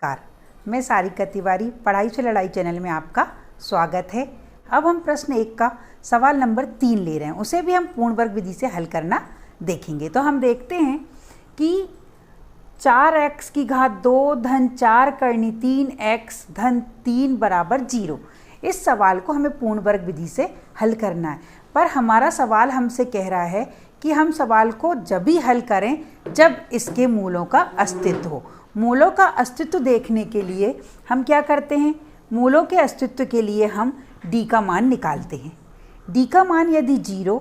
नमस्कार, मैं सारिका तिवारी पढ़ाई से लड़ाई चैनल में आपका स्वागत है। अब हम प्रश्न 1 का सवाल नंबर 3 ले रहे हैं, उसे भी हम पूर्ण वर्ग विधि से हल करना देखेंगे। तो हम देखते हैं कि 4x की घात 2 धन 4 करनी 3x धन 3 बराबर 0, इस सवाल को हमें पूर्ण वर्ग विधि से हल करना है। पर हमारा सवाल हमसे कह रहा है कि हम सवाल को जब भी हल करें जब इसके मूलों का अस्तित्व हो। मूलों का अस्तित्व देखने के लिए हम क्या करते हैं, मूलों के अस्तित्व के लिए हम d का मान निकालते हैं। d का मान यदि 0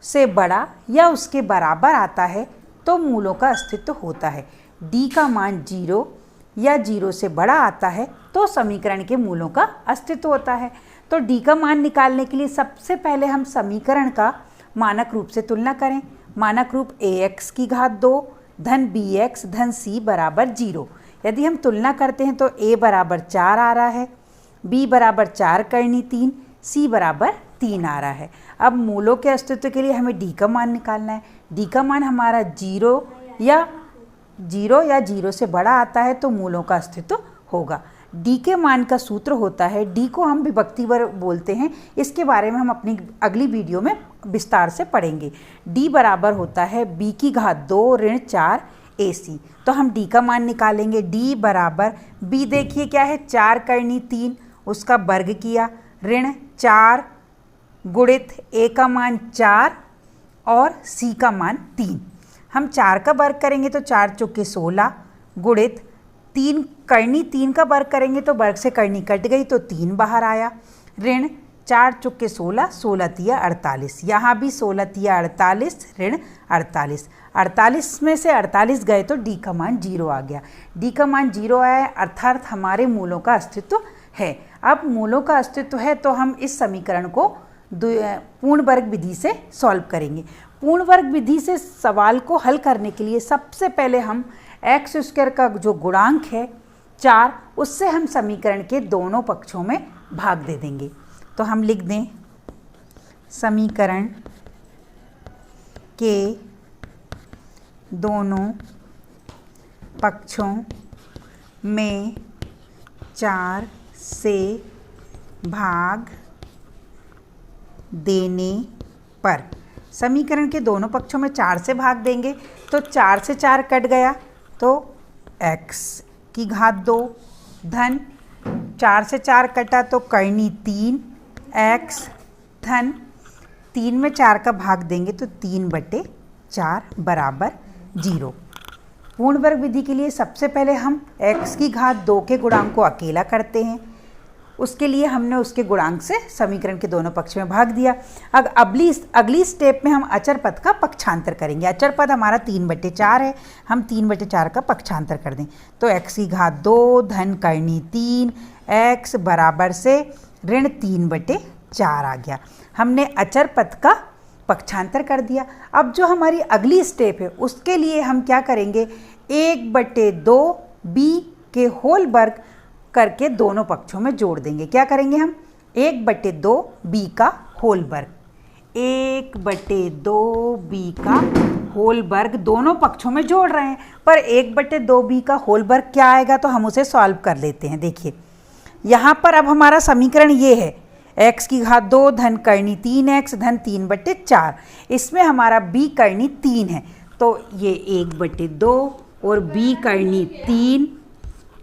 से बड़ा या उसके बराबर आता है तो मूलों का अस्तित्व होता है। d का मान 0 या 0 से बड़ा आता है तो समीकरण के मूलों का अस्तित्व होता है। तो d का मान निकालने के लिए सबसे पहले हम समीकरण का मानक रूप से तुलना करें। मानक रूप ax की घात 2 धन bx धन c बराबर 0। यदि हम तुलना करते हैं तो a बराबर 4 आ रहा है, b बराबर 4 करनी 3, c बराबर 3 आ रहा है। अब मूलों के अस्तित्व के लिए हमें d का मान निकालना है। d का मान हमारा 0 या 0 से बड़ा आता है तो मूलों का अस्तित्व होगा। d के मान का सूत्र होता है, d को हम विभक्ति वर्ग बोलते हैं, इसके बारे में हम अपनी अगली वीडियो में विस्तार से पढ़ेंगे। d बराबर होता है b की घात 2 ऋण 4 ac। तो हम d का मान निकालेंगे। d बराबर b देखिए क्या है, 4 करनी 3, उसका वर्ग किया, ऋण 4 गुणित a का मान 4 और c का मान 3। हम 4 का वर्ग करेंगे तो 4 चौके 16 गुणित 3 करनी 3 का वर्ग करेंगे तो वर्ग से करनी कट गई तो 3 बाहर आया, ऋण 4 चौके 16, 16 तिया 48, यहाँ भी 16 तिया 48 ऋण 48, 48 में से 48 गए तो d का मान 0 आ गया। d का मान 0 आया अर्थात हमारे मूलों का अस्तित्व है। अब मूलों का अस्तित्व है तो हम इस समीकरण को पूर्ण वर्ग विधि से सॉल्व करेंगे। पूर्ण वर्ग विधि से सवाल को हल करने के लिए सबसे पहले हम एक्स स्क्वायर का जो गुणांक है 4, उससे हम समीकरण के दोनों पक्षों में भाग दे देंगे। तो हम लिख दें समीकरण के दोनों पक्षों में 4 से भाग देने पर, समीकरण के दोनों पक्षों में 4 से भाग देंगे तो 4 से 4 कट गया तो x की घात 2 धन 4 से 4 कटा तो करनी 3 x धन 3 में 4 का भाग देंगे तो 3/4 बराबर 0। पूर्ण वर्ग विधि के लिए सबसे पहले हम x की घात 2 के गुणांक को अकेला करते हैं, उसके लिए हमने उसके गुणांक से समीकरण के दोनों पक्ष में भाग दिया। अब अगली स्टेप में हम अचर पद का पक्षांतर करेंगे। अचर पद हमारा 3/4 है, हम 3/4 का पक्षांतर कर दें तो x की घात 2 धन करनी 3 x बराबर से ऋण 3/4 आ गया। हमने अचर पद का पक्षांतर कर दिया। अब जो हमारी अगली स्टेप है उसके लिए हम क्या करेंगे, 1/2 b के होल वर्ग करके दोनों पक्षों में जोड़ देंगे। क्या करेंगे हम, 1/2 b का होल वर्ग, 1/2 b का होल वर्ग दोनों पक्षों में जोड़ रहे हैं, पर 1/2 b का होल वर्ग क्या आएगा तो हम उसे सॉल्व कर लेते हैं। देखिए यहाँ पर अब हमारा समीकरण ये है, x की घात 2 धन करनी 3x धन 3/4, इसमें हमारा b करनी 3 है तो ये 1/2 और b करनी 3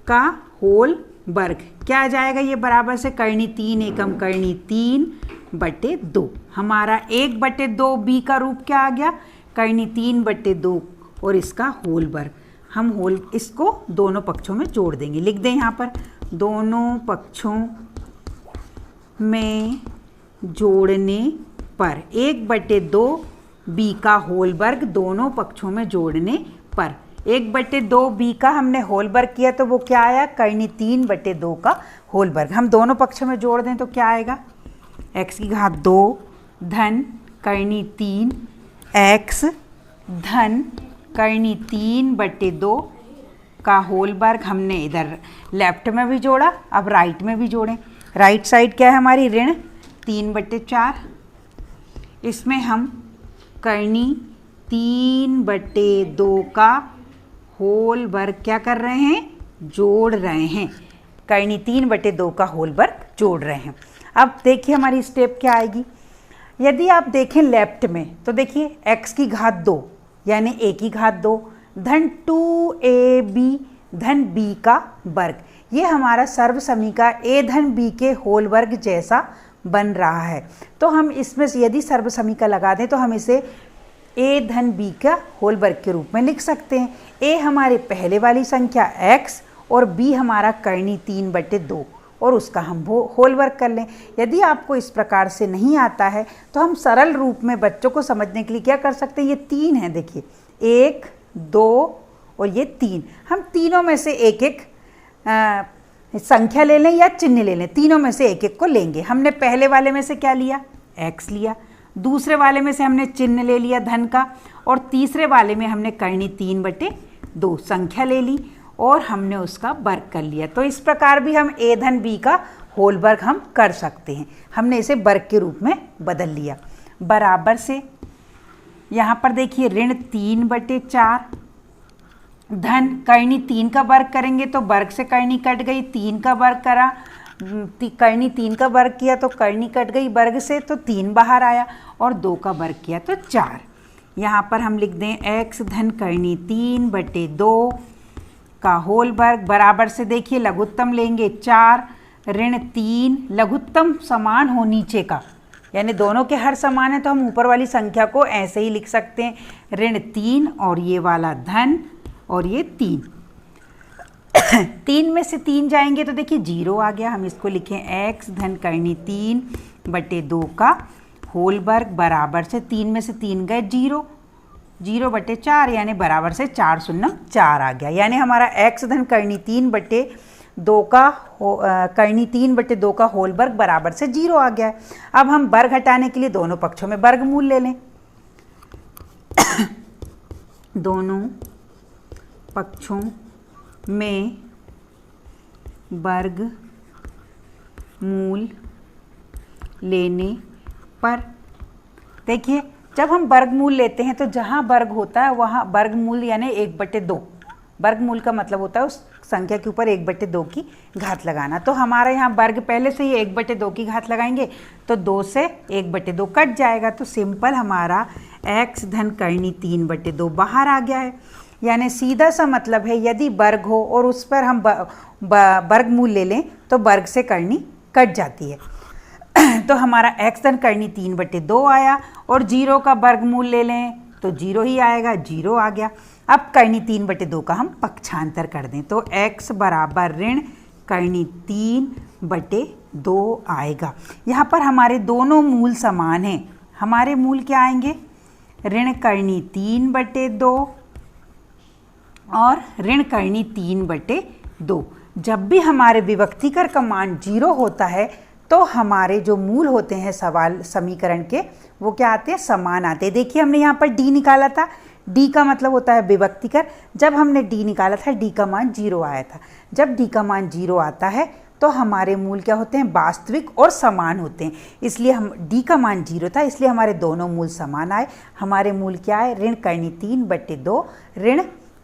का होल वर्ग क्या आ जाएगा, ये बराबर से करनी 3 एकम करनी 3/2। हमारा 1/2 b का रूप क्या आ गया, करनी 3/2 और इसका होल वर्ग। हम इसको दोनों पक्षों में जोड़ देंगे। लिख दें यहाँ पर, दोनों पक्षों में जोड़ने पर 1/2 b का होल वर्ग दोनों पक्षों में जोड़ने पर 1/2 b का हमने होल वर्ग किया तो वो क्या आया, करनी 3/2 का होल वर्ग। हम दोनों पक्षों में जोड़ दें तो क्या आएगा, x की घात 2 धन करनी 3 x धन करनी 3/2 का होल वर्ग। हमने इधर लेफ्ट में भी जोड़ा, अब राइट में भी जोड़ें। राइट साइड क्या है हमारी, ऋण 3/4, इसमें हम करनी 3/2 का होल वर्ग क्या कर रहे हैं, जोड़ रहे हैं, करनी 3/2 का होल वर्ग जोड़ रहे हैं। अब देखिए हमारी स्टेप क्या आएगी। यदि आप देखें लेफ्ट में तो देखिए x की घात 2 यानी a की घात 2 धन 2ab धन b का वर्ग, ये हमारा सर्व समीकरण a धन b के होल वर्ग जैसा बन रहा है। तो हम इसमें यदि सर्व समीकरण लगा दें तो हम इसे a धन b का होल वर्ग के रूप में लिख सकते हैं। a हमारे पहले वाली संख्या x और b हमारा करनी 3/2 और उसका हम वो होल वर्क कर लें। यदि आपको इस प्रकार से नहीं आता है तो हम सरल रूप में बच्चों को समझने के लिए क्या कर सकते हैं, ये 3 है, देखिए 1 2 और ये 3, हम तीनों में से एक एक संख्या ले लें या चिन्ह ले लें, तीनों में से एक एक को लेंगे। हमने पहले वाले में से क्या लिया, x लिया, दूसरे वाले में से हमने चिन्ह ले लिया धन का, और तीसरे वाले में हमने करनी 3/2 संख्या ले ली और हमने उसका वर्ग कर लिया। तो इस प्रकार भी हम a धन b का होल वर्ग हम कर सकते हैं। हमने इसे वर्ग के रूप में बदल लिया। बराबर से यहाँ पर देखिए ऋण 3/4 धन करनी 3 का वर्ग करेंगे तो वर्ग से करनी कट गई, 3 का वर्ग करा, करनी 3 का वर्ग किया तो करनी कट गई वर्ग से, तो 3 बाहर आया, और 2 का वर्ग किया तो 4। यहाँ पर हम लिख दें x धन करनी 3/2 का होल वर्ग बराबर से देखिए लघुत्तम लेंगे 4 ऋण 3, लघुत्तम समान हो नीचे का, यानी दोनों के हर समान है तो हम ऊपर वाली संख्या को ऐसे ही लिख सकते हैं, ऋण 3 और ये वाला धन और ये 3 3 में से 3 जाएंगे तो देखिए 0 आ गया। हम इसको लिखें x धन करनी 3/2 का होल वर्ग बराबर से 3 में से 3 गए 0, 0/4 यानी बराबर से 4 शून्य 4 आ गया। यानी हमारा x धन करनी 3/2 का होल वर्ग बराबर से 0 आ गया है। अब हम वर्ग हटाने के लिए दोनों पक्षों में वर्गमूल ले लें। दोनों पक्षों में वर्गमूल लेने पर देखिए जब हम वर्गमूल लेते हैं तो जहाँ वर्ग होता है वहाँ वर्गमूल यानी 1/2, वर्गमूल का मतलब होता है उस संख्या के ऊपर 1/2 की घात लगाना। तो हमारे यहाँ वर्ग पहले से ही 1/2 की घात लगाएंगे तो 2 से 1/2 कट जाएगा, तो सिंपल हमारा x धन करनी 3/2 बाहर आ गया है। यानी सीधा सा मतलब है यदि वर्ग हो और उस पर हम वर्गमूल ले लें तो वर्ग से करनी कट जाती है। तो हमारा x धन करनी 3/2 आया, और 0 का वर्गमूल ले लें तो 0 ही आएगा, 0 आ गया। अब करनी 3/2 का हम पक्षांतर कर दें तो x बराबर ऋण करनी 3/2 आएगा। यहाँ पर हमारे दोनों मूल समान हैं। हमारे मूल क्या आएंगे, ऋण करनी 3/2 और ऋण करनी 3/2। जब भी हमारे विभक्तिकर का मान 0 होता है तो हमारे जो मूल होते हैं समीकरण के वो क्या आते हैं, समान आते हैं। देखिए हमने यहाँ पर d निकाला था, d का मतलब होता है विभक्तिकर। जब हमने d निकाला था d का मान 0 आया था। जब d का मान 0 आता है तो हमारे मूल क्या होते हैं, वास्तविक और समान होते हैं। इसलिए हम d का मान 0 था, इसलिए हमारे दोनों मूल समान आए। हमारे मूल क्या है, ऋण करनी 3/2 ऋण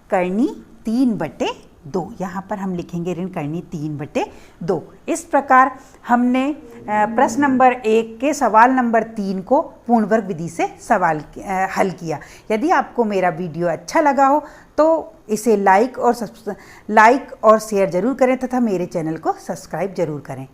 करनी 3/2। यहाँ पर हम लिखेंगे ऋण करनी 3/2। इस प्रकार हमने प्रश्न नंबर 1 के सवाल नंबर 3 को पूर्ण वर्ग विधि से हल किया। यदि आपको मेरा वीडियो अच्छा लगा हो तो इसे लाइक और शेयर जरूर करें तथा मेरे चैनल को सब्सक्राइब जरूर करें।